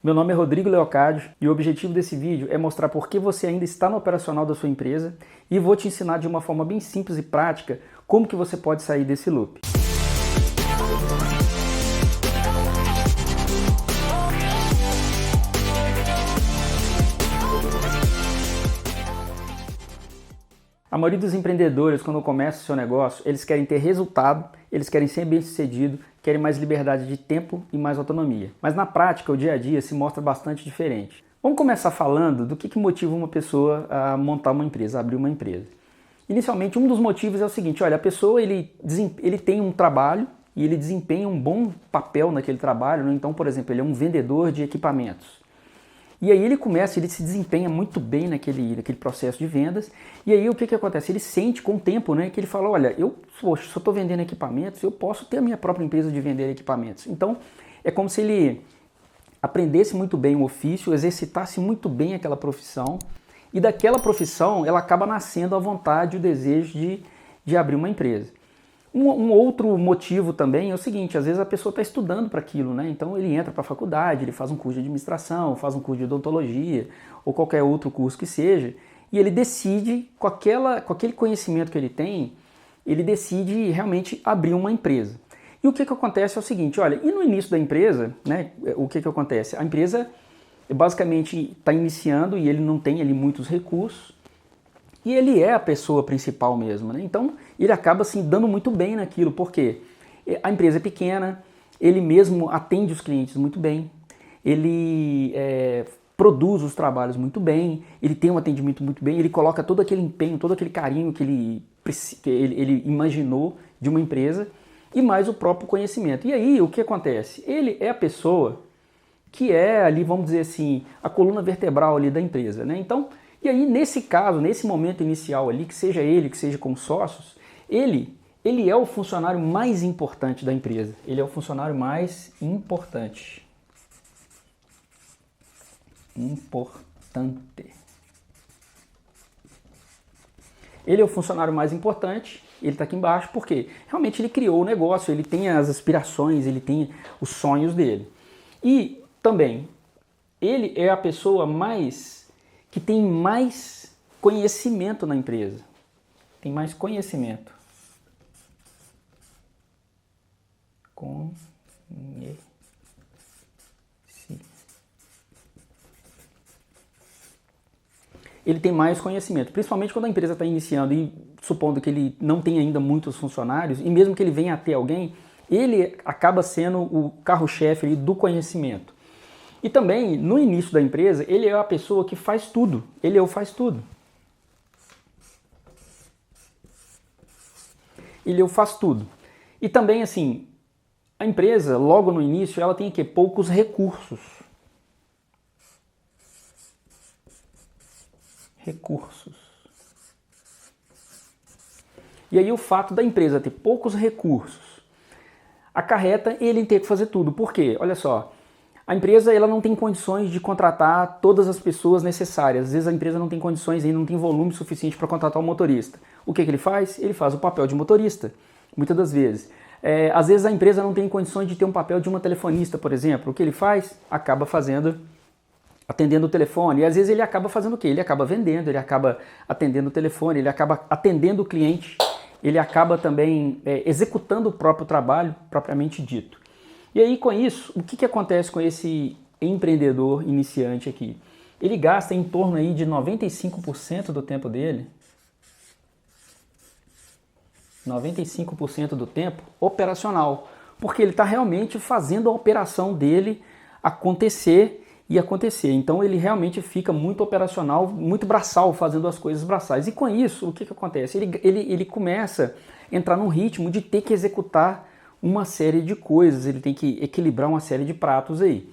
Meu nome é Rodrigo Leocádio e o objetivo desse vídeo é mostrar por que você ainda está no operacional da sua empresa e vou te ensinar de uma forma bem simples e prática como que você pode sair desse loop. A maioria dos empreendedores, quando começa o seu negócio, eles querem ter resultado, eles querem ser bem-sucedido, querem mais liberdade de tempo e mais autonomia. Mas na prática, o dia a dia se mostra bastante diferente. Vamos começar falando do que motiva uma pessoa a montar uma empresa, a abrir uma empresa. Inicialmente, um dos motivos é o seguinte, olha, a pessoa ele tem um trabalho e ele desempenha um bom papel naquele trabalho, né? Então, por exemplo, ele é um vendedor de equipamentos. E aí ele se desempenha muito bem naquele processo de vendas, e aí o que acontece? Ele sente com o tempo, né, que ele fala, olha, se eu estou vendendo equipamentos, eu posso ter a minha própria empresa de vender equipamentos. Então, é como se ele aprendesse muito bem o ofício, exercitasse muito bem aquela profissão, e daquela profissão ela acaba nascendo a vontade, o desejo de abrir uma empresa. Um outro motivo também é o seguinte, às vezes a pessoa está estudando para aquilo, né? Então ele entra para a faculdade, ele faz um curso de administração, faz um curso de odontologia ou qualquer outro curso que seja, e ele decide, com aquele conhecimento que ele tem, ele decide realmente abrir uma empresa. E o que acontece é o seguinte, olha, e no início da empresa, né, o que acontece? A empresa basicamente está iniciando e ele não tem ali muitos recursos, e ele é a pessoa principal mesmo, né? Então ele acaba assim dando muito bem naquilo, porque a empresa é pequena, ele mesmo atende os clientes muito bem, ele produz os trabalhos muito bem, ele tem um atendimento muito bem, ele coloca todo aquele empenho, todo aquele carinho que ele imaginou de uma empresa e mais o próprio conhecimento. E aí o que acontece? Ele é a pessoa que é ali, vamos dizer assim, a coluna vertebral ali da empresa, né? Então, e aí, nesse caso, nesse momento inicial ali, que seja ele, que seja com sócios, ele é o funcionário mais importante da empresa. Ele é o funcionário mais importante. Ele é o funcionário mais importante, ele está aqui embaixo, porque realmente ele criou o negócio, ele tem as aspirações, ele tem os sonhos dele. E também, ele é a pessoa que tem mais conhecimento na empresa. Tem mais conhecimento. Ele tem mais conhecimento, principalmente quando a empresa está iniciando e supondo que ele não tem ainda muitos funcionários, e mesmo que ele venha a ter alguém, ele acaba sendo o carro-chefe do conhecimento. E também, no início da empresa, ele é a pessoa que faz tudo. Ele é o faz tudo. Ele é o faz tudo. E também, assim, a empresa, logo no início, ela tem aqui poucos recursos. E aí o fato da empresa ter poucos recursos acarreta ele em ter que fazer tudo. Por quê? Olha só. A empresa ela não tem condições de contratar todas as pessoas necessárias. Às vezes a empresa não tem condições e não tem volume suficiente para contratar um motorista. O que ele faz? Ele faz o papel de motorista, muitas das vezes. Às vezes a empresa não tem condições de ter um papel de uma telefonista, por exemplo. O que ele faz? Acaba atendendo o telefone. E às vezes ele acaba fazendo o quê? Ele acaba vendendo, ele acaba atendendo o telefone, ele acaba atendendo o cliente, ele acaba também executando o próprio trabalho, propriamente dito. E aí, com isso, o que acontece com esse empreendedor iniciante aqui? Ele gasta em torno aí de 95% do tempo dele, 95% do tempo operacional, porque ele está realmente fazendo a operação dele acontecer e acontecer. Então ele realmente fica muito operacional, muito braçal, fazendo as coisas braçais. E com isso, o que acontece? Ele começa a entrar num ritmo de ter que executar uma série de coisas, ele tem que equilibrar uma série de pratos aí.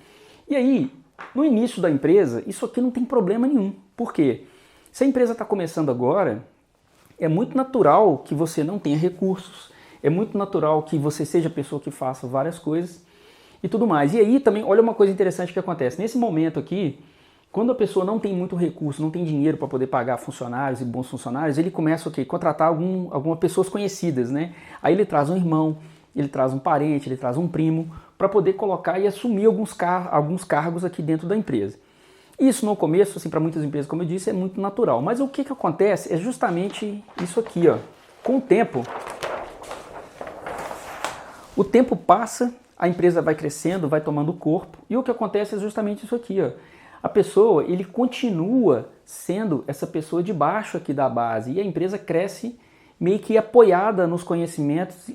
E aí, no início da empresa, isso aqui não tem problema nenhum. Por quê? Se a empresa está começando agora, é muito natural que você não tenha recursos, é muito natural que você seja a pessoa que faça várias coisas e tudo mais. E aí também, olha uma coisa interessante que acontece. Nesse momento aqui, quando a pessoa não tem muito recurso, não tem dinheiro para poder pagar funcionários e bons funcionários, ele começa a contratar algumas pessoas conhecidas, né? Aí ele traz um irmão, ele traz um parente, ele traz um primo, para poder colocar e assumir alguns cargos aqui dentro da empresa. Isso no começo, assim, para muitas empresas, como eu disse, é muito natural. Mas o que acontece é justamente isso aqui, ó. Com o tempo passa, a empresa vai crescendo, vai tomando corpo, e o que acontece é justamente isso aqui, ó. A pessoa, ele continua sendo essa pessoa de baixo aqui da base, e a empresa cresce meio que apoiada nos conhecimentos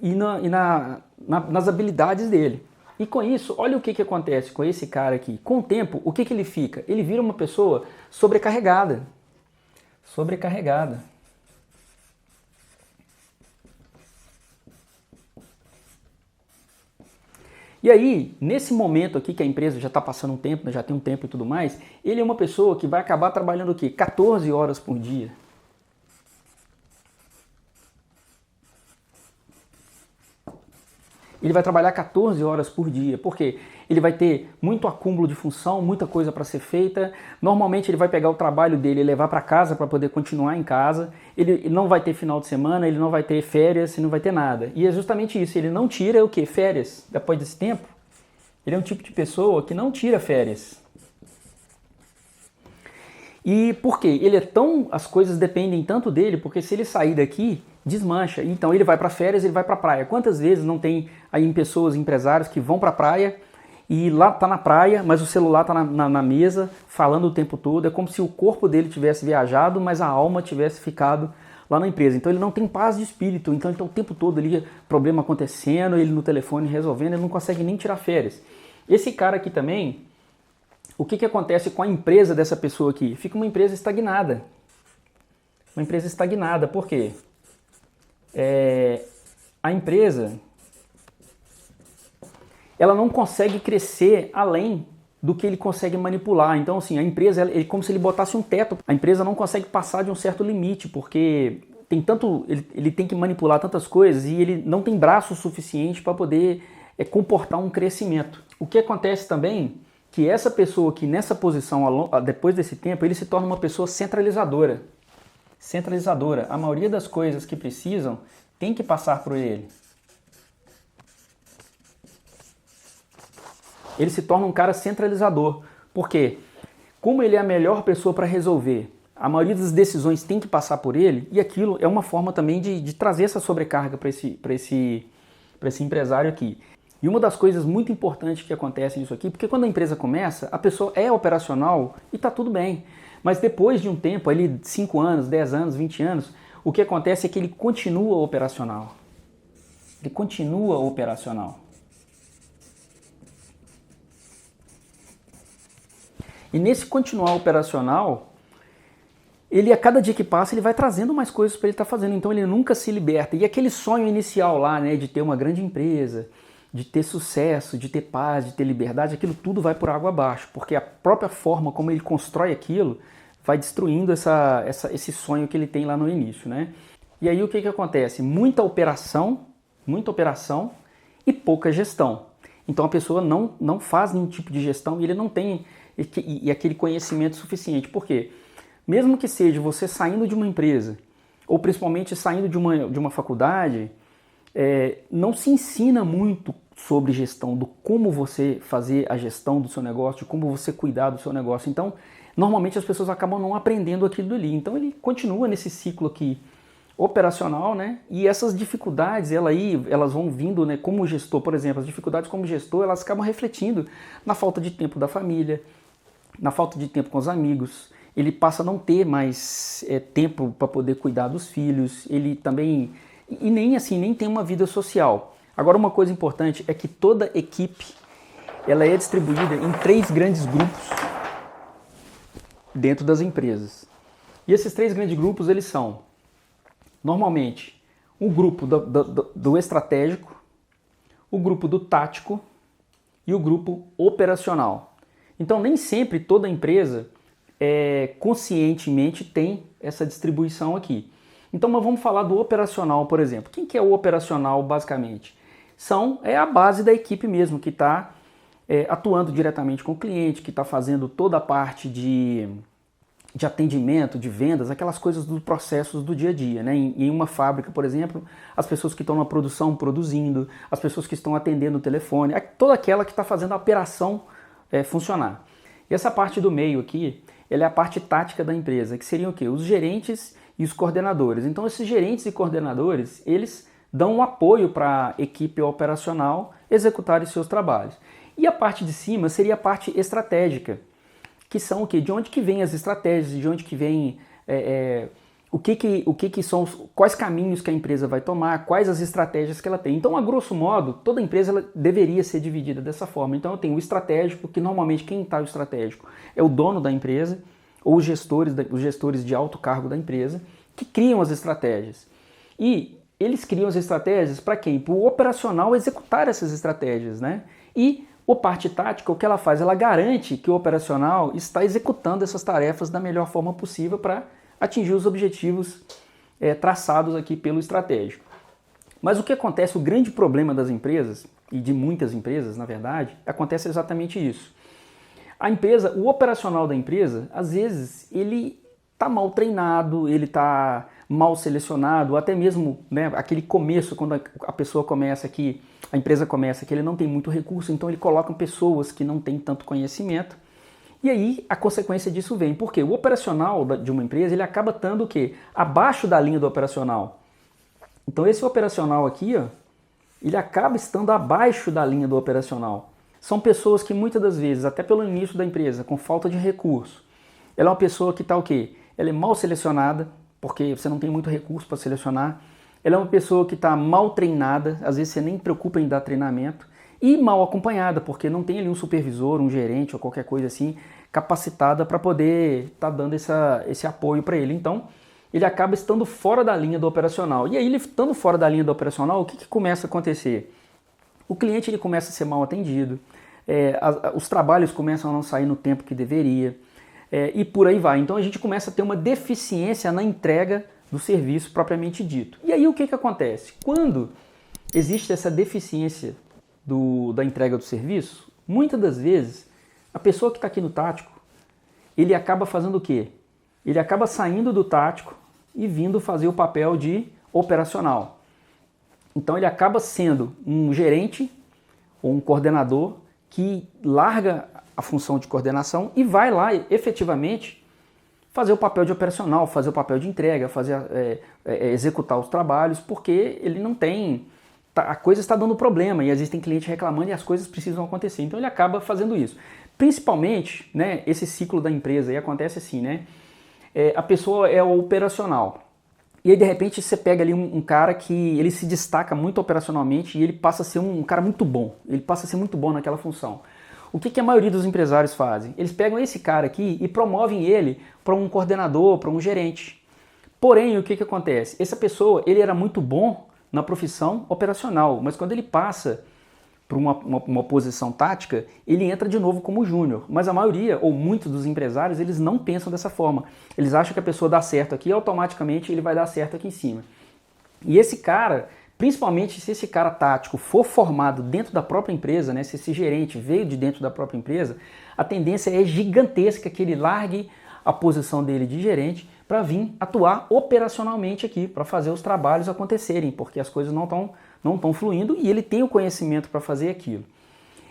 e nas habilidades dele. E com isso, olha o que acontece com esse cara aqui. Com o tempo, o que ele fica? Ele vira uma pessoa sobrecarregada. Sobrecarregada. E aí, nesse momento aqui que a empresa já está passando um tempo, já tem um tempo e tudo mais, ele é uma pessoa que vai acabar trabalhando o quê? 14 horas por dia. Ele vai trabalhar 14 horas por dia, porque ele vai ter muito acúmulo de função, muita coisa para ser feita. Normalmente ele vai pegar o trabalho dele e levar para casa para poder continuar em casa. Ele não vai ter final de semana, ele não vai ter férias, ele não vai ter nada. E é justamente isso, ele não tira o quê? Férias. Depois desse tempo, ele é um tipo de pessoa que não tira férias. E por quê? As coisas dependem tanto dele, porque se ele sair daqui, desmancha. Então ele vai para férias, ele vai para praia. Quantas vezes não tem aí pessoas, empresários que vão para praia e lá tá na praia, mas o celular tá na mesa, falando o tempo todo. É como se o corpo dele tivesse viajado, mas a alma tivesse ficado lá na empresa. Então ele não tem paz de espírito. Então ele tá o tempo todo ali, problema acontecendo, ele no telefone resolvendo, ele não consegue nem tirar férias. Esse cara aqui também, o que acontece com a empresa dessa pessoa aqui? Fica uma empresa estagnada. Uma empresa estagnada, por quê? A empresa, ela não consegue crescer além do que ele consegue manipular. Então, assim, a empresa é como se ele botasse um teto. A empresa não consegue passar de um certo limite, porque ele tem que manipular tantas coisas e ele não tem braço suficiente para poder comportar um crescimento. O que acontece também que essa pessoa aqui nessa posição, depois desse tempo, ele se torna uma pessoa centralizadora. Centralizadora. A maioria das coisas que precisam tem que passar por ele. Ele se torna um cara centralizador. Por quê? Como ele é a melhor pessoa para resolver, a maioria das decisões tem que passar por ele, e aquilo é uma forma também de trazer essa sobrecarga para esse empresário aqui. E uma das coisas muito importantes que acontece nisso aqui, porque quando a empresa começa, a pessoa é operacional e está tudo bem. Mas depois de um tempo, ali 5 anos, 10 anos, 20 anos, o que acontece é que ele continua operacional. Ele continua operacional. E nesse continuar operacional, ele a cada dia que passa, ele vai trazendo mais coisas para ele estar fazendo. Então ele nunca se liberta. E aquele sonho inicial lá, né, de ter uma grande empresa, de ter sucesso, de ter paz, de ter liberdade, aquilo tudo vai por água abaixo, porque a própria forma como ele constrói aquilo vai destruindo esse sonho que ele tem lá no início, né? E aí o que acontece? Muita operação e pouca gestão. Então a pessoa não faz nenhum tipo de gestão e ele não tem aquele conhecimento suficiente. Por quê? Mesmo que seja você saindo de uma empresa, ou principalmente saindo de uma faculdade, não se ensina muito sobre gestão, do como você fazer a gestão do seu negócio, de como você cuidar do seu negócio. Então, normalmente as pessoas acabam não aprendendo aquilo ali. Então ele continua nesse ciclo aqui operacional, né? E essas dificuldades, elas vão vindo, né? Como gestor, por exemplo, as dificuldades como gestor, elas acabam refletindo na falta de tempo da família, na falta de tempo com os amigos. Ele passa a não ter mais tempo para poder cuidar dos filhos. Ele também nem tem uma vida social. Agora, uma coisa importante é que toda equipe ela é distribuída em 3 grandes grupos dentro das empresas. E esses 3 grandes grupos, eles são, normalmente, o grupo do estratégico, o grupo do tático e o grupo operacional. Então, nem sempre toda empresa conscientemente tem essa distribuição aqui. Então, mas vamos falar do operacional, por exemplo. Quem que é o operacional, basicamente? É a base da equipe mesmo, que está atuando diretamente com o cliente, que está fazendo toda a parte de de atendimento, de vendas, aquelas coisas dos processos do dia a dia, né? Em uma fábrica, por exemplo, as pessoas que estão na produção produzindo, as pessoas que estão atendendo o telefone, toda aquela que está fazendo a operação funcionar. E essa parte do meio aqui, ela é a parte tática da empresa, que seriam o quê? Os gerentes e os coordenadores. Então esses gerentes e coordenadores, eles dão um apoio para a equipe operacional executar os seus trabalhos. E a parte de cima seria a parte estratégica, que são o quê? De onde que vêm as estratégias, de onde que vem quais caminhos que a empresa vai tomar, quais as estratégias que ela tem. Então, a grosso modo, toda empresa ela deveria ser dividida dessa forma. Então, eu tenho o estratégico, que normalmente quem está o estratégico é o dono da empresa, ou os gestores de alto cargo da empresa, que criam as estratégias. E eles criam as estratégias para quem? Para o operacional executar essas estratégias, né? E a parte tática, o que ela faz? Ela garante que o operacional está executando essas tarefas da melhor forma possível para atingir os objetivos traçados aqui pelo estratégico. Mas o que acontece, o grande problema das empresas, e de muitas empresas, na verdade, acontece exatamente isso. A empresa, o operacional da empresa, às vezes, ele está mal treinado, ele está mal selecionado, até mesmo, né, aquele começo, quando a pessoa começa aqui, a empresa começa que ele não tem muito recurso, então ele coloca pessoas que não têm tanto conhecimento. E aí a consequência disso vem, porque o operacional de uma empresa, ele acaba estando o quê? Abaixo da linha do operacional. Então esse operacional aqui, ó, ele acaba estando abaixo da linha do operacional. São pessoas que muitas das vezes, até pelo início da empresa, com falta de recurso, ela é uma pessoa que está o quê? Ela é mal selecionada, porque você não tem muito recurso para selecionar. Ela é uma pessoa que está mal treinada, às vezes você nem preocupa em dar treinamento, e mal acompanhada, porque não tem ali um supervisor, um gerente ou qualquer coisa assim, capacitada para poder estar dando esse apoio para ele. Então, ele acaba estando fora da linha do operacional. E aí, ele estando fora da linha do operacional, o que começa a acontecer? O cliente ele começa a ser mal atendido, os trabalhos começam a não sair no tempo que deveria, e por aí vai. Então, a gente começa a ter uma deficiência na entrega do serviço propriamente dito. E aí o que acontece? Quando existe essa deficiência da entrega do serviço, muitas das vezes a pessoa que está aqui no tático, ele acaba fazendo o quê? Ele acaba saindo do tático e vindo fazer o papel de operacional. Então ele acaba sendo um gerente ou um coordenador que larga a função de coordenação e vai lá efetivamente fazer o papel de operacional, fazer o papel de entrega, executar os trabalhos, porque ele não tem... a coisa está dando problema e existem clientes reclamando e as coisas precisam acontecer. Então ele acaba fazendo isso. Principalmente, né, esse ciclo da empresa, e acontece assim, né? A pessoa é o operacional. E aí, de repente, você pega ali um cara que ele se destaca muito operacionalmente e ele passa a ser um cara muito bom. Ele passa a ser muito bom naquela função. O que a maioria dos empresários fazem? Eles pegam esse cara aqui e promovem ele para um coordenador, para um gerente. Porém, o que acontece? Essa pessoa, ele era muito bom na profissão operacional, mas quando ele passa para uma posição tática, ele entra de novo como júnior. Mas a maioria, ou muitos dos empresários, eles não pensam dessa forma. Eles acham que a pessoa dá certo aqui e automaticamente ele vai dar certo aqui em cima. E esse cara, principalmente se esse cara tático for formado dentro da própria empresa, né, se esse gerente veio de dentro da própria empresa, a tendência é gigantesca que ele largue a posição dele de gerente para vir atuar operacionalmente aqui, para fazer os trabalhos acontecerem, porque as coisas não estão fluindo e ele tem o conhecimento para fazer aquilo.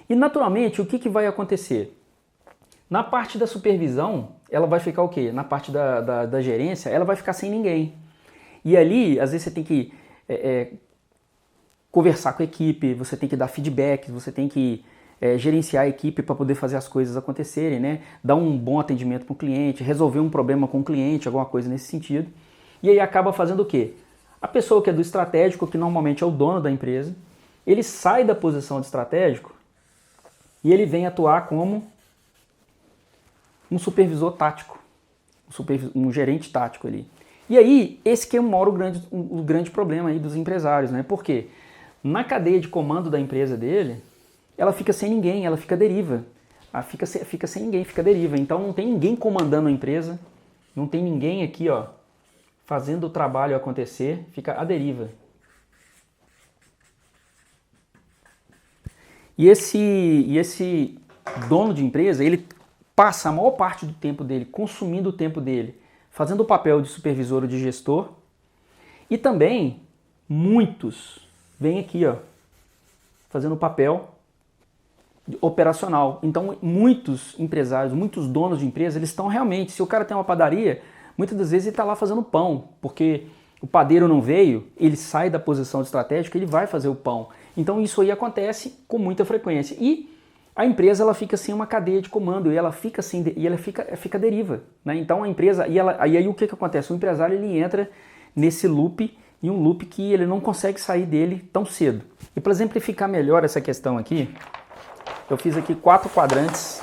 E naturalmente, o que vai acontecer? Na parte da supervisão, ela vai ficar o quê? Na parte da gerência, ela vai ficar sem ninguém. E ali, às vezes você tem que conversar com a equipe, você tem que dar feedback, você tem que gerenciar a equipe para poder fazer as coisas acontecerem, né? Dar um bom atendimento para o cliente, resolver um problema com o cliente, alguma coisa nesse sentido. E aí acaba fazendo o quê? A pessoa que é do estratégico, que normalmente é o dono da empresa, ele sai da posição de estratégico e ele vem atuar como um supervisor tático, um gerente tático ali. E aí, esse que é o grande problema aí dos empresários, né? Por quê? Na cadeia de comando da empresa dele, ela fica sem ninguém, ela fica deriva. Ela fica sem ninguém, fica deriva. Então não tem ninguém comandando a empresa, não tem ninguém aqui, ó, fazendo o trabalho acontecer, fica à deriva. E esse dono de empresa, ele passa a maior parte do tempo dele consumindo o tempo dele, fazendo o papel de supervisor ou de gestor. E também muitos vêm aqui, ó, fazendo o papel operacional. Então, muitos empresários, muitos donos de empresa, eles estão realmente, se o cara tem uma padaria, muitas das vezes ele está lá fazendo pão, porque o padeiro não veio, ele sai da posição estratégica, ele vai fazer o pão. Então, isso aí acontece com muita frequência. E a empresa, ela fica sem uma cadeia de comando, e ela fica assim, e ela fica à deriva, né? Então, a empresa, e aí o que acontece? O empresário, ele entra nesse loop, e um loop que ele não consegue sair dele tão cedo. E para exemplificar melhor essa questão aqui, eu fiz aqui 4 quadrantes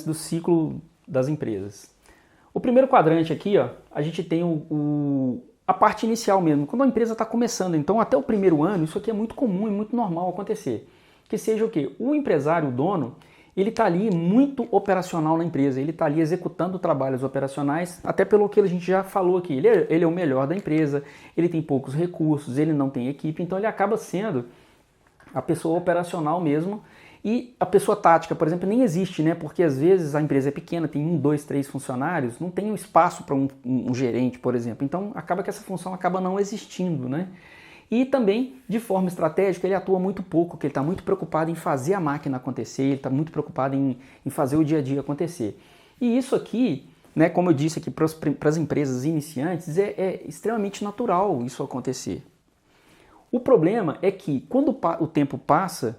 do ciclo das empresas. O primeiro quadrante aqui, ó, a gente tem a parte inicial mesmo, quando a empresa está começando. Então, até o primeiro ano, isso aqui é muito comum e muito normal acontecer. Que seja o quê? O empresário, o dono, ele está ali muito operacional na empresa, ele está ali executando trabalhos operacionais, até pelo que a gente já falou aqui. Ele é o melhor da empresa, ele tem poucos recursos, ele não tem equipe, então ele acaba sendo a pessoa operacional mesmo. E a pessoa tática, por exemplo, nem existe, né? Porque às vezes a empresa é pequena, tem 1, 2, 3 funcionários, não tem um espaço para um gerente, por exemplo. Então acaba que essa função acaba não existindo, né? E também, de forma estratégica, ele atua muito pouco, porque ele está muito preocupado em fazer a máquina acontecer, ele está muito preocupado em fazer o dia a dia acontecer. E isso aqui, né, como eu disse aqui, para as empresas iniciantes, é extremamente natural isso acontecer. O problema é que quando o tempo passa,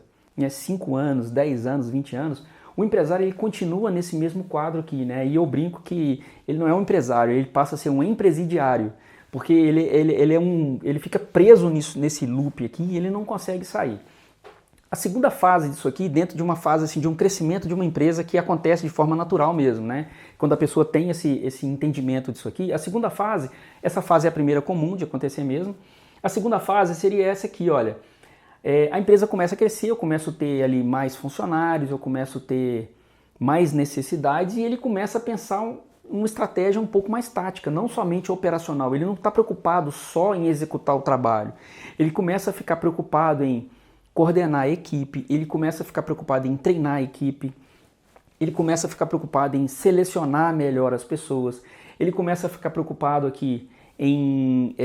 5 anos, 10 anos, 20 anos, o empresário ele continua nesse mesmo quadro aqui, né? E eu brinco que ele não é um empresário, ele passa a ser um empresidiário, porque ele fica preso nesse loop aqui e ele não consegue sair. A segunda fase disso aqui, dentro de uma fase assim, de um crescimento de uma empresa que acontece de forma natural mesmo, né? Quando a pessoa tem esse entendimento disso aqui, a segunda fase, essa fase é a primeira comum de acontecer mesmo. A segunda fase seria essa aqui, olha. A empresa começa a crescer, eu começo a ter ali mais funcionários, eu começo a ter mais necessidades e ele começa a pensar uma estratégia um pouco mais tática, não somente operacional. Ele não está preocupado só em executar o trabalho. Ele começa a ficar preocupado em coordenar a equipe, ele começa a ficar preocupado em treinar a equipe, ele começa a ficar preocupado em selecionar melhor as pessoas, ele começa a ficar preocupado aqui em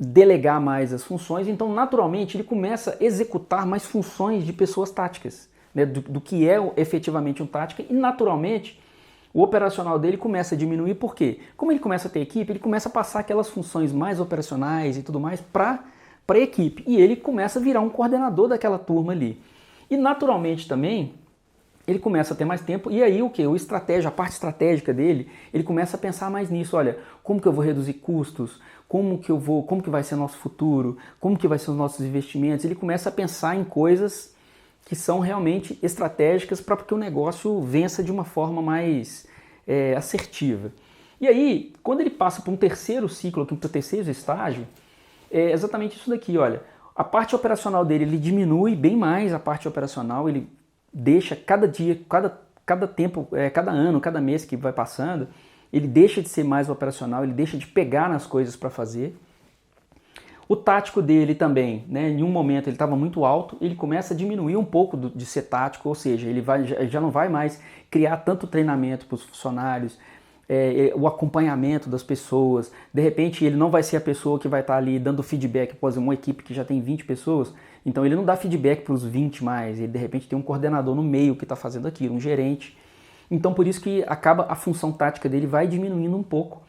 delegar mais as funções, então naturalmente ele começa a executar mais funções de pessoas táticas, né, do que é efetivamente um tática, e naturalmente o operacional dele começa a diminuir. Por quê? Como ele começa a ter equipe, ele começa a passar aquelas funções mais operacionais e tudo mais para a equipe, e ele começa a virar um coordenador daquela turma ali. E naturalmente também ele começa a ter mais tempo, e aí o que? A parte estratégica dele, ele começa a pensar mais nisso. Olha, como que eu vou reduzir custos? Como que vai ser nosso futuro? Como que vai ser os nossos investimentos? Ele começa a pensar em coisas que são realmente estratégicas para que o negócio vença de uma forma mais assertiva. E aí, quando ele passa para um terceiro ciclo, para o terceiro estágio, é exatamente isso daqui, olha. A parte operacional dele, ele diminui bem mais a parte operacional, ele deixa cada dia, cada tempo, cada ano, cada mês que vai passando, ele deixa de ser mais operacional, ele deixa de pegar nas coisas para fazer. O tático dele também, né, em um momento ele estava muito alto, ele começa a diminuir um pouco de ser tático, ou seja, ele já não vai mais criar tanto treinamento para os funcionários, o acompanhamento das pessoas. De repente ele não vai ser a pessoa que vai estar ali dando feedback, por exemplo, uma equipe que já tem 20 pessoas, então ele não dá feedback para os 20 mais, ele de repente tem um coordenador no meio que está fazendo aquilo, um gerente. Então por isso que acaba a função tática dele vai diminuindo um pouco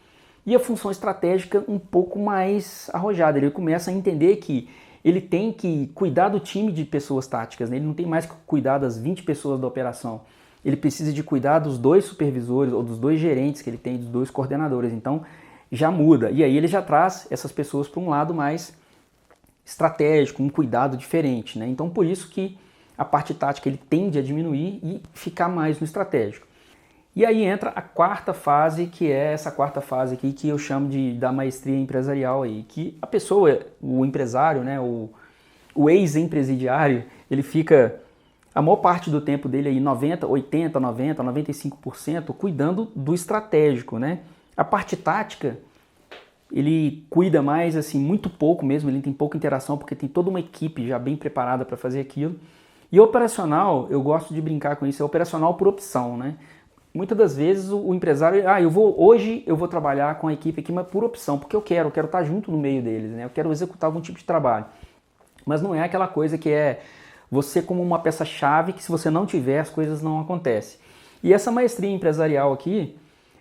e a função estratégica um pouco mais arrojada. Ele começa a entender que ele tem que cuidar do time de pessoas táticas, né? Ele não tem mais que cuidar das 20 pessoas da operação. Ele precisa de cuidar dos 2 supervisores ou dos 2 gerentes que ele tem, dos 2 coordenadores. Então já muda. E aí ele já traz essas pessoas para um lado mais estratégico, um cuidado diferente, né? Então por isso que a parte tática ele tende a diminuir e ficar mais no estratégico. E aí entra a quarta fase, que é essa quarta fase aqui que eu chamo da maestria empresarial aí, que a pessoa, o empresário, né, o ex-empresidiário, ele fica a maior parte do tempo dele aí, 90, 80, 90, 95%, cuidando do estratégico, né? A parte tática, ele cuida mais, assim, muito pouco mesmo, ele tem pouca interação, porque tem toda uma equipe já bem preparada para fazer aquilo. E operacional, eu gosto de brincar com isso, é operacional por opção, né? Muitas das vezes o empresário, hoje eu vou trabalhar com a equipe aqui, mas por opção, porque eu quero estar junto no meio deles, né? Eu quero executar algum tipo de trabalho. Mas não é aquela coisa que é você como uma peça-chave que se você não tiver as coisas não acontecem. E essa maestria empresarial aqui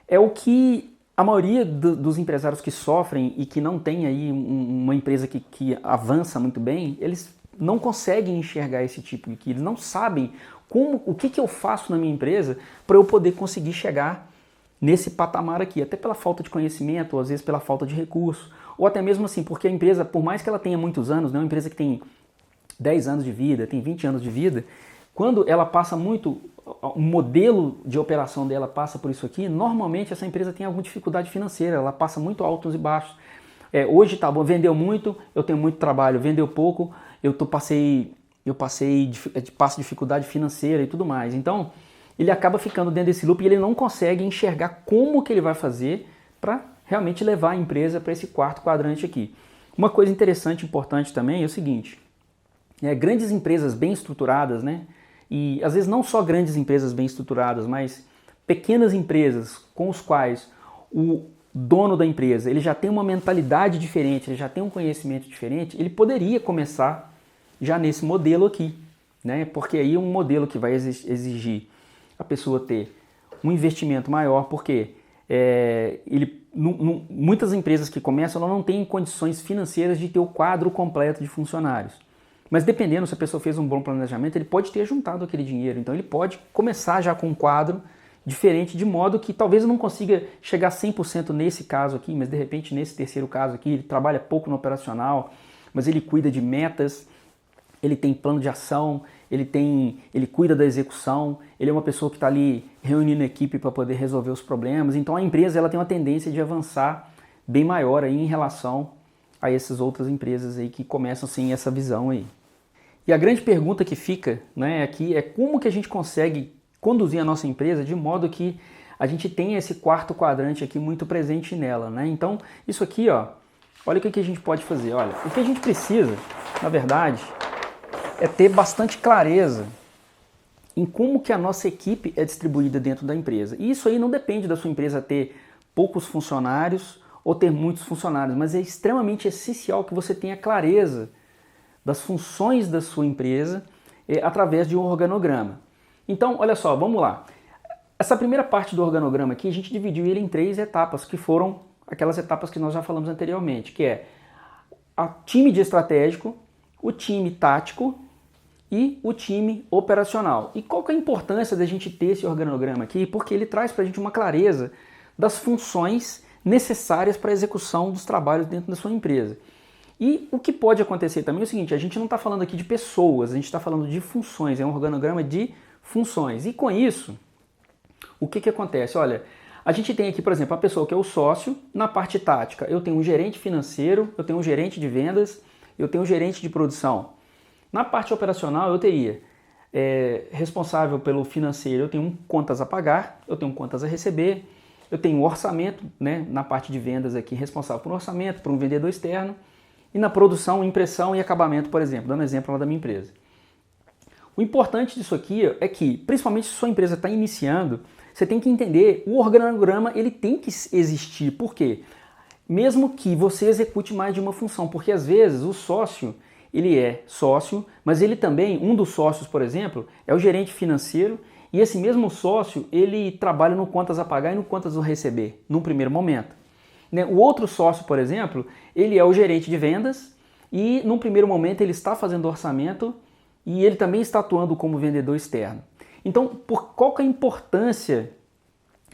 é o que a maioria dos empresários que sofrem e que não tem aí uma empresa que avança muito bem, eles não conseguem enxergar esse tipo de que eles não sabem o que eu faço na minha empresa para eu poder conseguir chegar nesse patamar aqui, até pela falta de conhecimento, ou às vezes pela falta de recurso, ou até mesmo assim, porque a empresa, por mais que ela tenha muitos anos, né, uma empresa que tem 10 anos de vida, tem 20 anos de vida, quando ela passa muito, o modelo de operação dela passa por isso aqui, normalmente essa empresa tem alguma dificuldade financeira, ela passa muito altos e baixos. Hoje tá bom, vendeu muito, eu tenho muito trabalho, vendeu pouco, passo dificuldade financeira e tudo mais. Então, ele acaba ficando dentro desse loop e ele não consegue enxergar como que ele vai fazer para realmente levar a empresa para esse quarto quadrante aqui. Uma coisa interessante, importante também é o seguinte, grandes empresas bem estruturadas, né? E às vezes não só grandes empresas bem estruturadas, mas pequenas empresas com os quais o dono da empresa ele já tem uma mentalidade diferente, ele já tem um conhecimento diferente, ele poderia começar já nesse modelo aqui, né? Porque aí é um modelo que vai exigir a pessoa ter um investimento maior, porque muitas empresas que começam não têm condições financeiras de ter o quadro completo de funcionários. Mas dependendo, se a pessoa fez um bom planejamento, ele pode ter juntado aquele dinheiro. Então ele pode começar já com um quadro diferente, de modo que talvez eu não consiga chegar 100% nesse caso aqui, mas de repente nesse terceiro caso aqui, ele trabalha pouco no operacional, mas ele cuida de metas, ele tem plano de ação, ele cuida da execução, ele é uma pessoa que está ali reunindo a equipe para poder resolver os problemas. Então a empresa ela tem uma tendência de avançar bem maior aí em relação a essas outras empresas aí que começam sem essa visão aí. E a grande pergunta que fica, né, aqui é como que a gente consegue conduzir a nossa empresa de modo que a gente tenha esse quarto quadrante aqui muito presente nela, né? Então, isso aqui, olha o que a gente pode fazer. Olha, o que a gente precisa, na verdade, é ter bastante clareza em como que a nossa equipe é distribuída dentro da empresa. E isso aí não depende da sua empresa ter poucos funcionários ou ter muitos funcionários, mas é extremamente essencial que você tenha clareza das funções da sua empresa através de um organograma. Então, olha só, vamos lá. Essa primeira parte do organograma aqui, a gente dividiu ele em 3 etapas, que foram aquelas etapas que nós já falamos anteriormente, que é o time de estratégico, o time tático e o time operacional. E qual que é a importância da gente ter esse organograma aqui? Porque ele traz para a gente uma clareza das funções necessárias para a execução dos trabalhos dentro da sua empresa. E o que pode acontecer também é o seguinte, a gente não está falando aqui de pessoas, a gente está falando de funções, é um organograma de funções. E com isso, o que acontece? Olha, a gente tem aqui, por exemplo, a pessoa que é o sócio, na parte tática, eu tenho um gerente financeiro, eu tenho um gerente de vendas, eu tenho um gerente de produção. Na parte operacional, eu teria responsável pelo financeiro, eu tenho um contas a pagar, eu tenho um contas a receber, eu tenho um orçamento, né, na parte de vendas aqui, responsável por um orçamento, por um vendedor externo, e na produção, impressão e acabamento, por exemplo, dando exemplo lá da minha empresa. O importante disso aqui é que, principalmente se sua empresa está iniciando, você tem que entender, o organograma ele tem que existir. Por quê? Mesmo que você execute mais de uma função, porque às vezes o sócio, ele é sócio, mas ele também, um dos sócios, por exemplo, é o gerente financeiro, e esse mesmo sócio, ele trabalha no contas a pagar e no contas a receber, num primeiro momento. O outro sócio, por exemplo, ele é o gerente de vendas e num primeiro momento ele está fazendo orçamento e ele também está atuando como vendedor externo. Então, qual que é a importância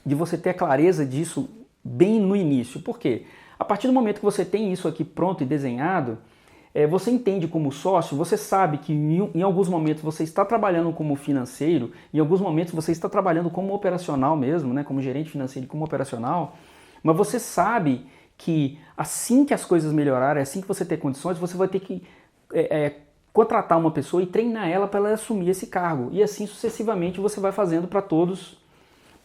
de você ter a clareza disso bem no início? Por quê? A partir do momento que você tem isso aqui pronto e desenhado, você entende como sócio, você sabe que em alguns momentos você está trabalhando como financeiro, em alguns momentos você está trabalhando como operacional mesmo, né, como gerente financeiro e como operacional, mas você sabe que assim que as coisas melhorarem, assim que você ter condições, você vai ter que contratar uma pessoa e treinar ela para ela assumir esse cargo. E assim sucessivamente você vai fazendo para todos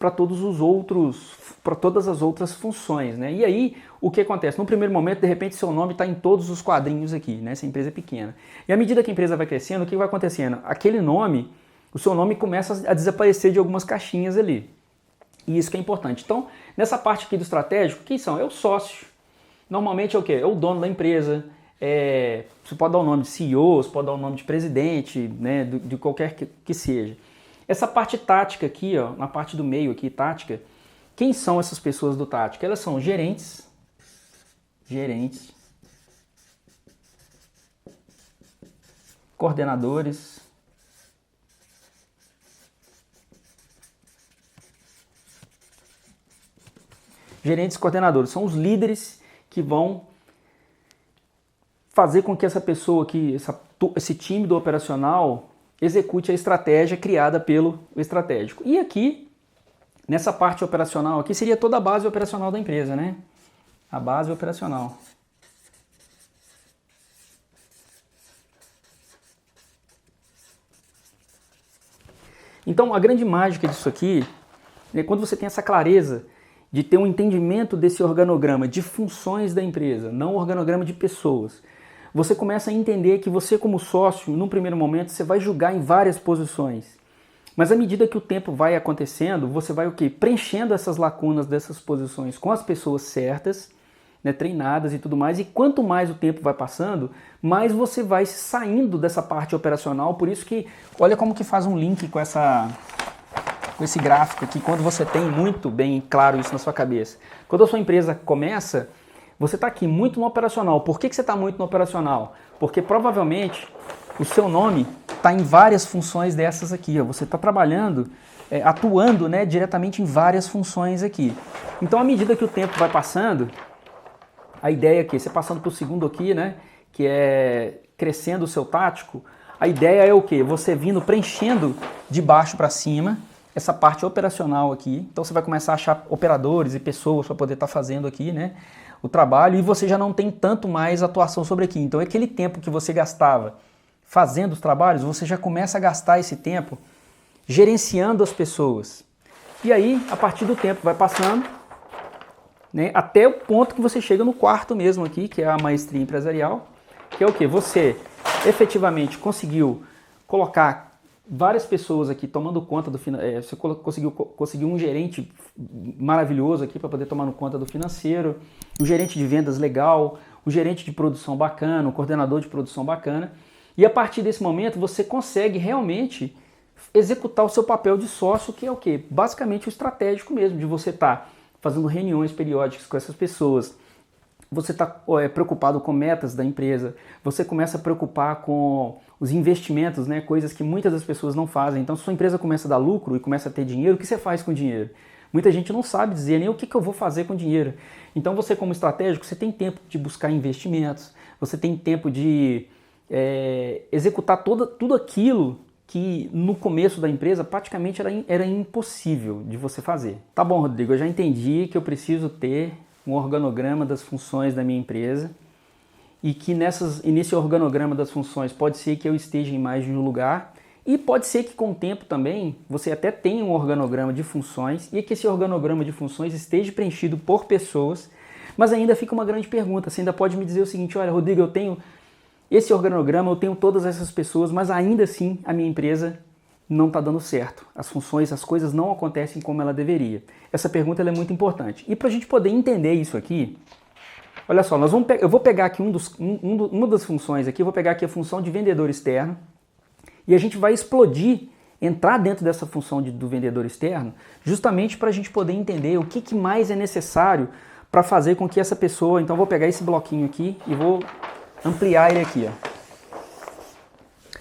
para todas as outras funções, né? E aí, o que acontece? No primeiro momento, de repente, seu nome está em todos os quadrinhos aqui, né? Essa empresa é pequena. E à medida que a empresa vai crescendo, o que vai acontecendo? Aquele nome, o seu nome começa a desaparecer de algumas caixinhas ali. E isso que é importante. Então, nessa parte aqui do estratégico, quem são? É o sócio. Normalmente é o quê? É o dono da empresa. Você pode dar o nome de CEO, você pode dar o nome de presidente, né? De qualquer que seja. Essa parte tática aqui, ó, na parte do meio aqui, tática, quem são essas pessoas do tática? Elas são gerentes, coordenadores, são os líderes que vão fazer com que essa pessoa aqui, esse time do operacional execute a estratégia criada pelo estratégico. E aqui, nessa parte operacional aqui, seria toda a base operacional da empresa, né? A base operacional. Então, a grande mágica disso aqui é quando você tem essa clareza de ter um entendimento desse organograma de funções da empresa, não organograma de pessoas. Você começa a entender que você, como sócio, num primeiro momento, você vai julgar em várias posições. Mas à medida que o tempo vai acontecendo, você vai o quê? Preenchendo essas lacunas dessas posições com as pessoas certas, né, treinadas e tudo mais. E quanto mais o tempo vai passando, mais você vai saindo dessa parte operacional. Por isso que, olha como que faz um link com esse gráfico aqui, quando você tem muito bem claro isso na sua cabeça. Quando a sua empresa começa, você está aqui muito no operacional. Por que você está muito no operacional? Porque provavelmente o seu nome está em várias funções dessas aqui. Ó. Você está trabalhando, atuando, né, diretamente em várias funções aqui. Então, à medida que o tempo vai passando, a ideia aqui, você passando para o segundo aqui, né, que é crescendo o seu tático, a ideia é o quê? Você vindo preenchendo de baixo para cima essa parte operacional aqui. Então, você vai começar a achar operadores e pessoas para poder estar fazendo aqui, né, o trabalho, e você já não tem tanto mais atuação sobre aqui. Então, aquele tempo que você gastava fazendo os trabalhos, você já começa a gastar esse tempo gerenciando as pessoas. E aí, a partir do tempo vai passando, né, até o ponto que você chega no quarto mesmo aqui, que é a maestria empresarial, que é o quê? Você efetivamente conseguiu colocar várias pessoas aqui tomando conta do financeiro, você conseguiu um gerente maravilhoso aqui para poder tomar conta do financeiro, um gerente de vendas legal, um gerente de produção bacana, um coordenador de produção bacana, e a partir desse momento você consegue realmente executar o seu papel de sócio, que é o quê? Basicamente o estratégico mesmo, de você estar fazendo reuniões periódicas com essas pessoas, você está preocupado com metas da empresa, você começa a preocupar com os investimentos, né, coisas que muitas das pessoas não fazem. Então, se sua empresa começa a dar lucro e começa a ter dinheiro, o que você faz com o dinheiro? Muita gente não sabe dizer nem o que eu vou fazer com o dinheiro. Então, você como estratégico, você tem tempo de buscar investimentos, você tem tempo de executar tudo aquilo que no começo da empresa praticamente era impossível de você fazer. Tá bom, Rodrigo, eu já entendi que eu preciso ter um organograma das funções da minha empresa e que nesse organograma das funções pode ser que eu esteja em mais de um lugar e pode ser que com o tempo também você até tenha um organograma de funções e que esse organograma de funções esteja preenchido por pessoas, mas ainda fica uma grande pergunta. Você ainda pode me dizer o seguinte: olha, Rodrigo, eu tenho esse organograma, eu tenho todas essas pessoas, mas ainda assim a minha empresa não está dando certo. As funções, as coisas não acontecem como ela deveria. Essa pergunta ela é muito importante. E para a gente poder entender isso aqui, olha só, eu vou pegar aqui uma das funções aqui, eu vou pegar aqui a função de vendedor externo, e a gente vai entrar dentro dessa função do vendedor externo, justamente para a gente poder entender o que mais é necessário para fazer com que essa pessoa... Então eu vou pegar esse bloquinho aqui e vou ampliar ele aqui. Ó.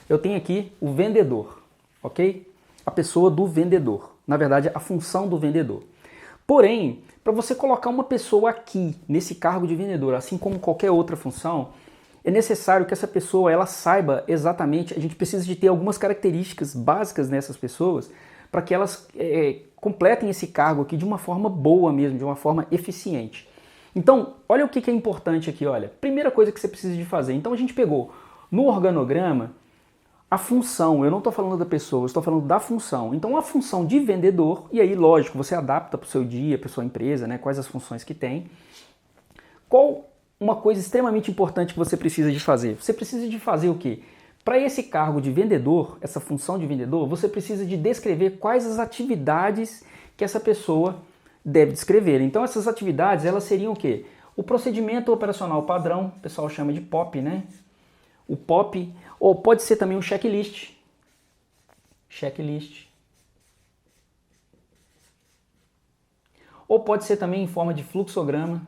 Eu tenho aqui o vendedor, ok? A pessoa do vendedor. Na verdade, a função do vendedor. Porém, para você colocar uma pessoa aqui, nesse cargo de vendedor, assim como qualquer outra função, é necessário que essa pessoa ela saiba exatamente, a gente precisa de ter algumas características básicas nessas pessoas para que elas completem esse cargo aqui de uma forma boa mesmo, de uma forma eficiente. Então, olha o que é importante aqui, olha. Primeira coisa que você precisa de fazer. Então, a gente pegou no organograma a função, eu não estou falando da pessoa, eu estou falando da função. Então a função de vendedor, e aí lógico, você adapta para o seu dia, para a sua empresa, né, quais as funções que tem. Qual uma coisa extremamente importante que você precisa de fazer? Você precisa de fazer o quê? Para esse cargo de vendedor, essa função de vendedor, você precisa de descrever quais as atividades que essa pessoa deve descrever. Então essas atividades, elas seriam o quê? O procedimento operacional padrão, o pessoal chama de POP, né? O POP, ou pode ser também um checklist. Checklist. Ou pode ser também em forma de fluxograma.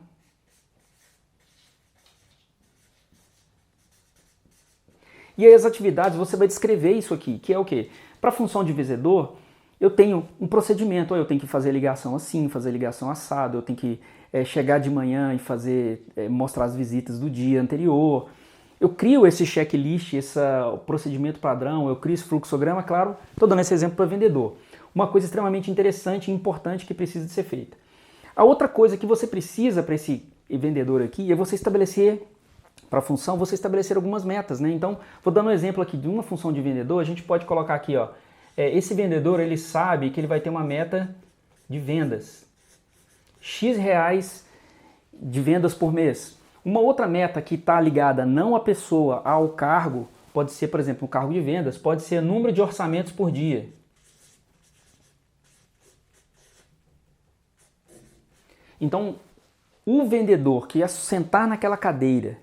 E aí as atividades, você vai descrever isso aqui, que é o quê? Para a função de vendedor, eu tenho um procedimento, eu tenho que fazer ligação assim, fazer ligação assado, eu tenho que chegar de manhã e fazer, mostrar as visitas do dia anterior. Eu crio esse checklist, esse procedimento padrão, eu crio esse fluxograma, claro, estou dando esse exemplo para vendedor. Uma coisa extremamente interessante e importante que precisa de ser feita. A outra coisa que você precisa para esse vendedor aqui é você estabelecer, para a função, você estabelecer algumas metas, né? Então, vou dar um exemplo aqui de uma função de vendedor, a gente pode colocar aqui, ó, esse vendedor, ele sabe que ele vai ter uma meta de vendas, X reais de vendas por mês. Uma outra meta que está ligada não à pessoa, ao cargo, pode ser, por exemplo, um cargo de vendas, pode ser número de orçamentos por dia. Então, o vendedor que sentar naquela cadeira,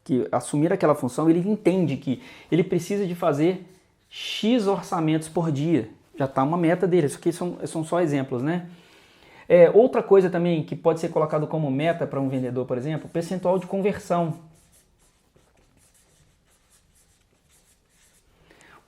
que assumir aquela função, ele entende que ele precisa de fazer X orçamentos por dia. Já está uma meta dele. Isso aqui são só exemplos, né? Outra coisa também que pode ser colocado como meta para um vendedor, por exemplo, percentual de conversão.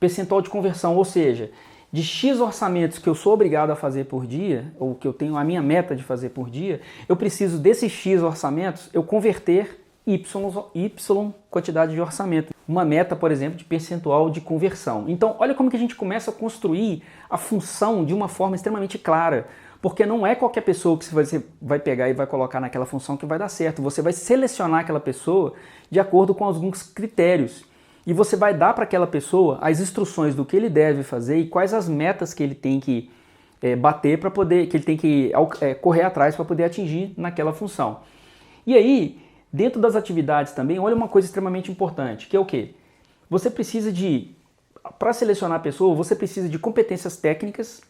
Percentual de conversão, ou seja, de X orçamentos que eu sou obrigado a fazer por dia, ou que eu tenho a minha meta de fazer por dia, eu preciso desses X orçamentos eu converter Y quantidade de orçamento. Uma meta, por exemplo, de percentual de conversão. Então, olha como que a gente começa a construir a função de uma forma extremamente clara. Porque não é qualquer pessoa que você vai pegar e vai colocar naquela função que vai dar certo. Você vai selecionar aquela pessoa de acordo com alguns critérios. E você vai dar para aquela pessoa as instruções do que ele deve fazer e quais as metas que ele tem que bater para poder, que ele tem que correr atrás para poder atingir naquela função. E aí, dentro das atividades também, olha uma coisa extremamente importante, que é o quê? Você precisa para selecionar a pessoa, você precisa de competências técnicas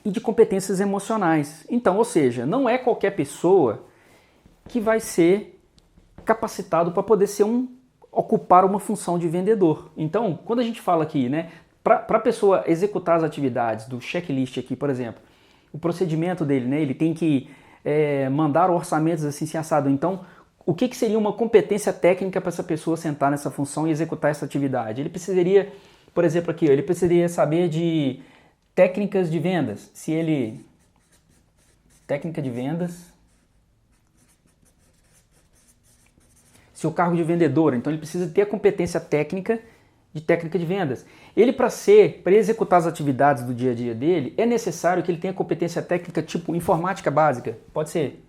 e de competências emocionais. Então, ou seja, não é qualquer pessoa que vai ser capacitado para poder ocupar uma função de vendedor. Então, quando a gente fala aqui, né, para a pessoa executar as atividades do checklist aqui, por exemplo, o procedimento dele, né, ele tem que mandar orçamentos assim assado. Então, o que seria uma competência técnica para essa pessoa sentar nessa função e executar essa atividade? Ele precisaria, por exemplo, aqui, ele precisaria saber de técnicas de vendas. Técnica de vendas. Se o cargo de vendedor, então ele precisa ter a competência técnica de vendas. Ele, para executar as atividades do dia a dia dele, é necessário que ele tenha competência técnica tipo informática básica. Pode ser.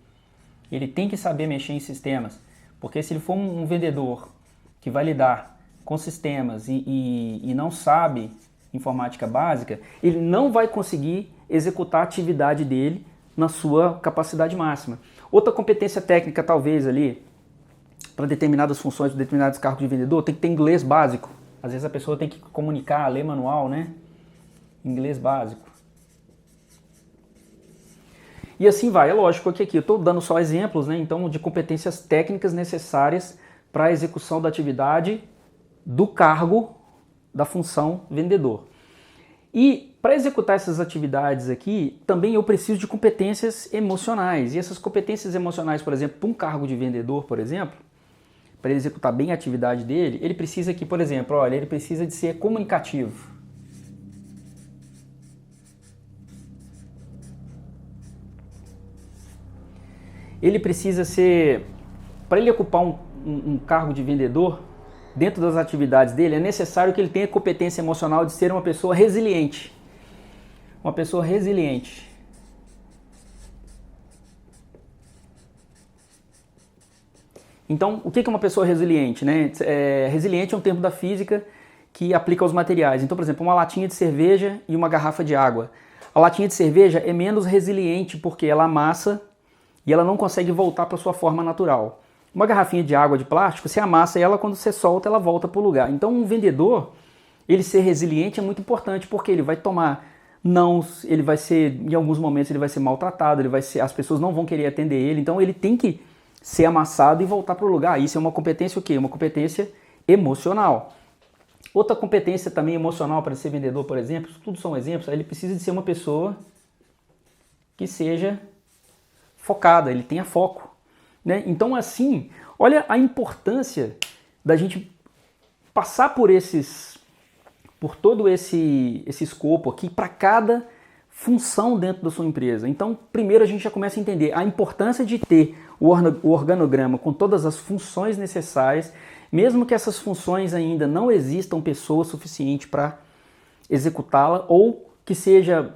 Ele tem que saber mexer em sistemas, porque se ele for um vendedor que vai lidar com sistemas e não sabe informática básica, ele não vai conseguir executar a atividade dele na sua capacidade máxima. Outra competência técnica, talvez ali, para determinadas funções, para determinados cargos de vendedor, tem que ter inglês básico. Às vezes a pessoa tem que comunicar, ler manual, né? Inglês básico. E assim vai. É lógico que aqui eu estou dando só exemplos, né? Então, de competências técnicas necessárias para a execução da atividade do cargo da função vendedor. E para executar essas atividades aqui, também eu preciso de competências emocionais. E essas competências emocionais, por exemplo, para um cargo de vendedor, por exemplo, para ele executar bem a atividade dele, ele precisa aqui, por exemplo, olha, ele precisa de ser comunicativo. Ele precisa ser, para ele ocupar um cargo de vendedor, dentro das atividades dele, é necessário que ele tenha competência emocional de ser uma pessoa resiliente. Uma pessoa resiliente. Então, o que é uma pessoa resiliente, né? Resiliente é um termo da física que aplica aos materiais. Então, por exemplo, uma latinha de cerveja e uma garrafa de água. A latinha de cerveja é menos resiliente porque ela amassa e ela não consegue voltar para sua forma natural. Uma garrafinha de água de plástico, você amassa ela, quando você solta, ela volta para o lugar. Então, um vendedor, ele ser resiliente é muito importante, porque ele vai tomar nãos, ele vai ser, em alguns momentos, ele vai ser maltratado, as pessoas não vão querer atender ele, então ele tem que ser amassado e voltar para o lugar. Isso é uma competência o quê? Uma competência emocional. Outra competência também emocional para ser vendedor, por exemplo, isso tudo são exemplos, ele precisa de ser uma pessoa que seja focada, ele tenha foco, né? Então, assim, olha a importância da gente passar por todo esse escopo aqui para cada função dentro da sua empresa. Então, primeiro a gente já começa a entender a importância de ter o organograma com todas as funções necessárias, mesmo que essas funções ainda não existam pessoas suficientes para executá-la, ou que seja,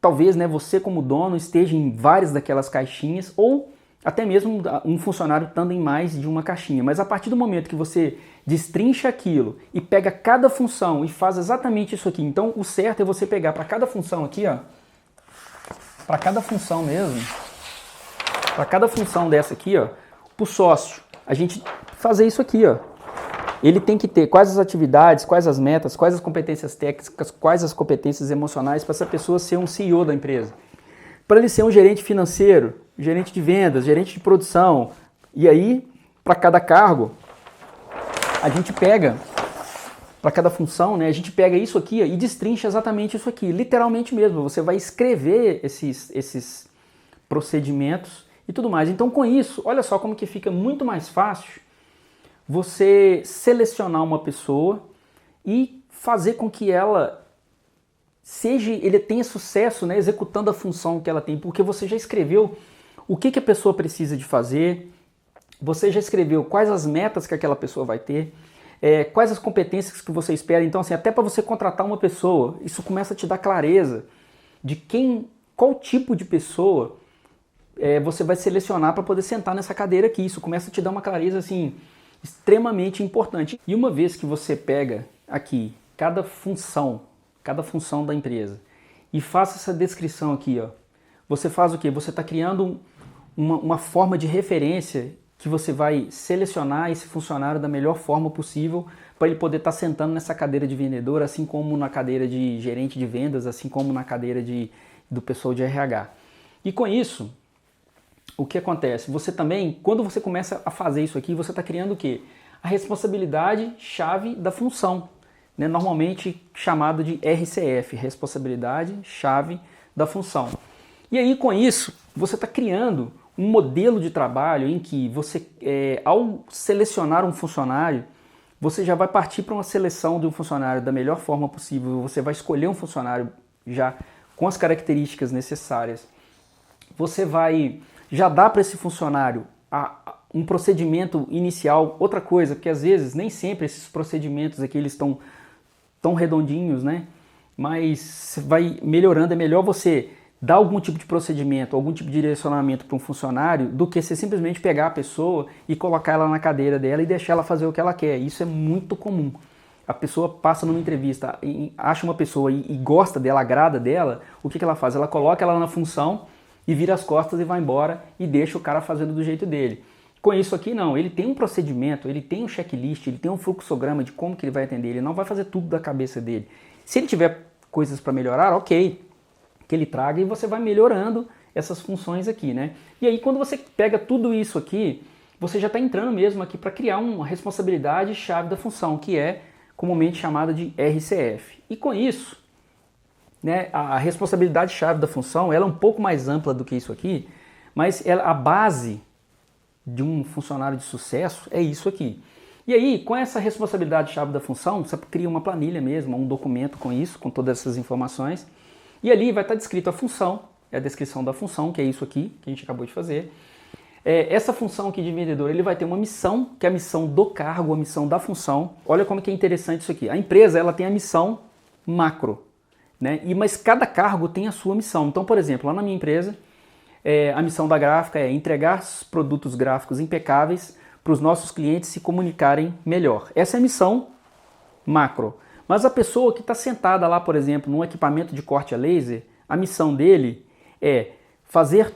talvez, né, você como dono esteja em várias daquelas caixinhas, ou até mesmo um funcionário estando em mais de uma caixinha. Mas a partir do momento que você destrincha aquilo e pega cada função e faz exatamente isso aqui, então o certo é você pegar para cada função aqui, ó, para cada função mesmo, para cada função dessa aqui, ó, para o sócio, a gente fazer isso aqui, ó. Ele tem que ter quais as atividades, quais as metas, quais as competências técnicas, quais as competências emocionais para essa pessoa ser um CEO da empresa. Para ele ser um gerente financeiro, gerente de vendas, gerente de produção. E aí, para cada cargo, a gente pega, para cada função, né, a gente pega isso aqui e destrincha exatamente isso aqui. Literalmente mesmo, você vai escrever esses procedimentos e tudo mais. Então, com isso, olha só como que fica muito mais fácil você selecionar uma pessoa e fazer com que ele tenha sucesso, né, executando a função que ela tem, porque você já escreveu o que a pessoa precisa de fazer, você já escreveu quais as metas que aquela pessoa vai ter, quais as competências que você espera. Então, assim, até para você contratar uma pessoa, isso começa a te dar clareza de qual tipo de pessoa você vai selecionar para poder sentar nessa cadeira aqui. Isso começa a te dar uma clareza, assim, extremamente importante. E uma vez que você pega aqui cada função da empresa e faça essa descrição aqui, ó, você faz o quê? Você está criando uma forma de referência que você vai selecionar esse funcionário da melhor forma possível para ele poder estar sentando nessa cadeira de vendedor, assim como na cadeira de gerente de vendas, assim como na cadeira do pessoal de RH. E com isso, o que acontece? Você também, quando você começa a fazer isso aqui, você está criando o quê? A responsabilidade-chave da função, né? Normalmente chamado de RCF, responsabilidade-chave da função. E aí, com isso, você está criando um modelo de trabalho em que você, ao selecionar um funcionário, você já vai partir para uma seleção de um funcionário da melhor forma possível, você vai escolher um funcionário já com as características necessárias. Você vai já dar para esse funcionário um procedimento inicial. Outra coisa, porque às vezes nem sempre esses procedimentos aqui eles estão tão redondinhos, né? Mas vai melhorando, é melhor você dar algum tipo de procedimento, algum tipo de direcionamento para um funcionário do que você simplesmente pegar a pessoa e colocar ela na cadeira dela e deixar ela fazer o que ela quer. Isso é muito comum. A pessoa passa numa entrevista, acha uma pessoa e gosta dela, agrada dela, o que ela faz? Ela coloca ela na função e vira as costas e vai embora e deixa o cara fazendo do jeito dele. Com isso aqui não, ele tem um procedimento, ele tem um checklist, ele tem um fluxograma de como que ele vai atender, ele não vai fazer tudo da cabeça dele. Se ele tiver coisas para melhorar, ok, que ele traga e você vai melhorando essas funções aqui, né? E aí quando você pega tudo isso aqui, você já está entrando mesmo aqui para criar uma responsabilidade-chave da função, que é comumente chamada de RCF. E com isso, né, a responsabilidade-chave da função ela é um pouco mais ampla do que isso aqui, mas a base de um funcionário de sucesso é isso aqui. E aí, com essa responsabilidade-chave da função, você cria uma planilha mesmo, um documento com isso, com todas essas informações, e ali vai estar descrito a função, é a descrição da função, que é isso aqui, que a gente acabou de fazer. Essa função aqui de vendedor, ele vai ter uma missão, que é a missão do cargo, a missão da função. Olha como que é interessante isso aqui. A empresa, ela tem a missão macro, né? Mas cada cargo tem a sua missão. Então, por exemplo, lá na minha empresa, a missão da gráfica é entregar produtos gráficos impecáveis para os nossos clientes se comunicarem melhor. Essa é a missão macro. Mas a pessoa que está sentada lá, por exemplo, num equipamento de corte a laser, a missão dele é fazer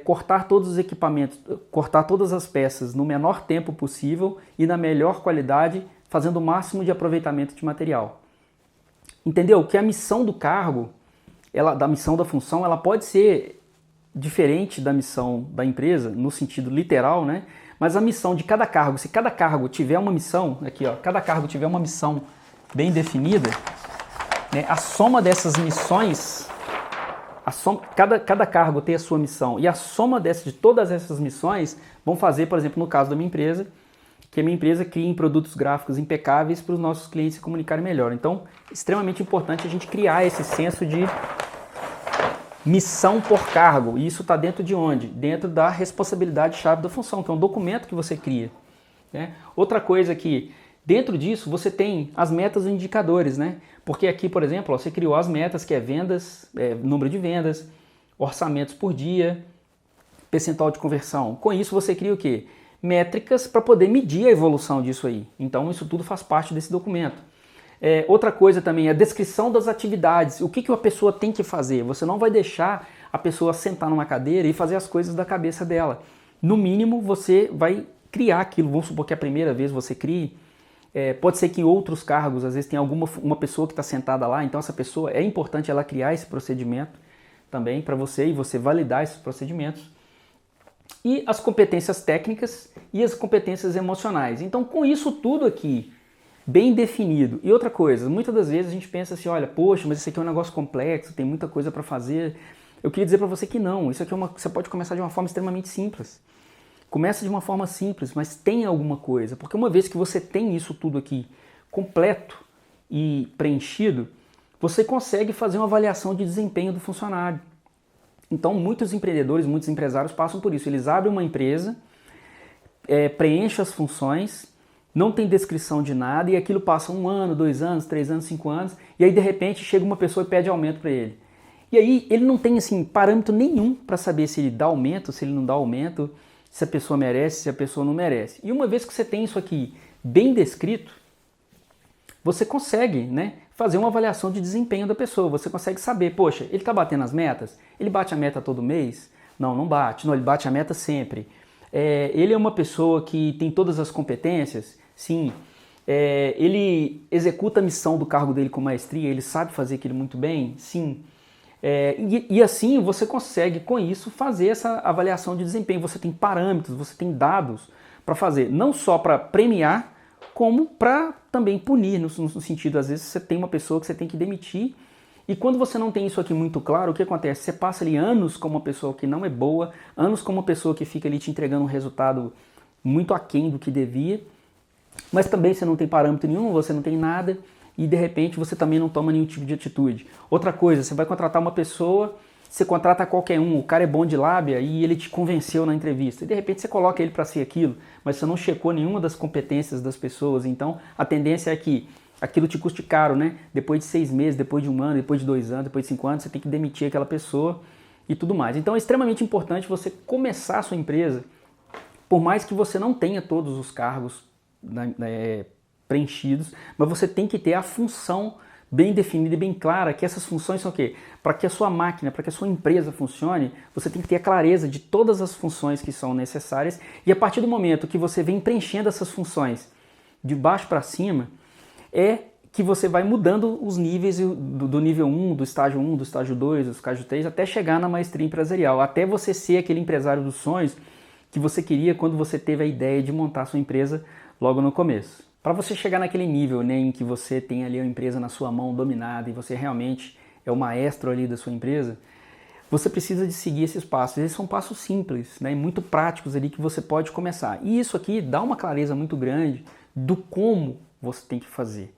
cortar todos os equipamentos, cortar todas as peças no menor tempo possível e na melhor qualidade, fazendo o máximo de aproveitamento de material. Entendeu? Que a missão do cargo, da missão da função, ela pode ser diferente da missão da empresa, no sentido literal, né? Mas a missão de cada cargo, se cada cargo tiver uma missão, aqui ó, cada cargo tiver uma missão bem definida, né, a soma dessas missões, cada cargo tem a sua missão, e a soma de todas essas missões vão fazer, por exemplo, no caso da minha empresa, que a minha empresa crie produtos gráficos impecáveis para os nossos clientes se comunicarem melhor. Então, extremamente importante a gente criar esse senso de missão por cargo. E isso está dentro de onde? Dentro da responsabilidade-chave da função, que é um documento que você cria, né? Outra coisa que, dentro disso, você tem as metas e indicadores, né? Porque aqui, por exemplo, ó, você criou as metas, que é vendas, número de vendas, orçamentos por dia, percentual de conversão. Com isso, você cria o quê? Métricas para poder medir a evolução disso aí. Então, isso tudo faz parte desse documento. Outra coisa também é a descrição das atividades. O que uma pessoa tem que fazer? Você não vai deixar a pessoa sentar numa cadeira e fazer as coisas da cabeça dela. No mínimo, você vai criar aquilo. Vamos supor que a primeira vez você crie. Pode ser que em outros cargos, às vezes, tem uma pessoa que está sentada lá. Então, essa pessoa, é importante ela criar esse procedimento também para você e você validar esses procedimentos. E as competências técnicas e as competências emocionais. Então, com isso tudo aqui bem definido. E outra coisa, muitas das vezes a gente pensa assim, olha, poxa, mas isso aqui é um negócio complexo, tem muita coisa para fazer. Eu queria dizer para você que não, isso aqui você pode começar de uma forma extremamente simples. Começa de uma forma simples, mas tem alguma coisa, porque uma vez que você tem isso tudo aqui completo e preenchido, você consegue fazer uma avaliação de desempenho do funcionário. Então, muitos empreendedores, muitos empresários passam por isso. Eles abrem uma empresa, preenchem as funções, não tem descrição de nada e aquilo passa 1 ano, 2 anos, 3 anos, 5 anos e aí de repente chega uma pessoa e pede aumento para ele. E aí ele não tem assim parâmetro nenhum para saber se ele dá aumento, se ele não dá aumento, se a pessoa merece, se a pessoa não merece. E uma vez que você tem isso aqui bem descrito, você consegue, né, fazer uma avaliação de desempenho da pessoa. Você consegue saber, poxa, ele está batendo as metas? Ele bate a meta todo mês? Não, não bate. Não, ele bate a meta sempre. Ele é uma pessoa que tem todas as competências? Sim. Ele executa a missão do cargo dele com maestria? Ele sabe fazer aquilo muito bem? Sim. E assim você consegue, com isso, fazer essa avaliação de desempenho. Você tem parâmetros, você tem dados para fazer, não só para premiar, como para também punir, no sentido, às vezes você tem uma pessoa que você tem que demitir, e quando você não tem isso aqui muito claro, o que acontece? Você passa ali anos com uma pessoa que não é boa, anos com uma pessoa que fica ali te entregando um resultado muito aquém do que devia, mas também você não tem parâmetro nenhum, você não tem nada, e de repente você também não toma nenhum tipo de atitude. Outra coisa, você vai contratar uma pessoa, você contrata qualquer um, o cara é bom de lábia e ele te convenceu na entrevista. E de repente você coloca ele para ser aquilo, mas você não checou nenhuma das competências das pessoas. Então a tendência é que aquilo te custe caro, né? Depois de 6 meses, depois de 1 ano, depois de 2 anos, depois de 5 anos, você tem que demitir aquela pessoa e tudo mais. Então é extremamente importante você começar a sua empresa, por mais que você não tenha todos os cargos preenchidos, mas você tem que ter a função bem definida e bem clara, que essas funções são o quê? Para que a sua máquina, para que a sua empresa funcione, você tem que ter a clareza de todas as funções que são necessárias, e a partir do momento que você vem preenchendo essas funções de baixo para cima, é que você vai mudando os níveis do nível 1, do estágio 1, do estágio 2, do estágio 3, até chegar na maestria empresarial, até você ser aquele empresário dos sonhos que você queria quando você teve a ideia de montar a sua empresa logo no começo. Para você chegar naquele nível, né, em que você tem ali a empresa na sua mão dominada e você realmente é o maestro ali da sua empresa, você precisa de seguir esses passos. Esses são passos simples, né, e muito práticos ali que você pode começar. E isso aqui dá uma clareza muito grande do como você tem que fazer.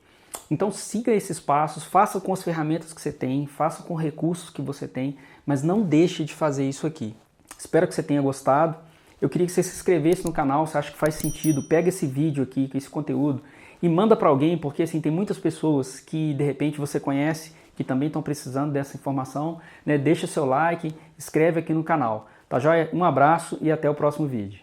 Então siga esses passos, faça com as ferramentas que você tem, faça com recursos que você tem, mas não deixe de fazer isso aqui. Espero que você tenha gostado. Eu queria que você se inscrevesse no canal, se acha que faz sentido, pega esse vídeo aqui, esse conteúdo, e manda para alguém, porque assim, tem muitas pessoas que de repente você conhece, que também estão precisando dessa informação, né? Deixa seu like, inscreve aqui no canal. Tá joia? Um abraço e até o próximo vídeo.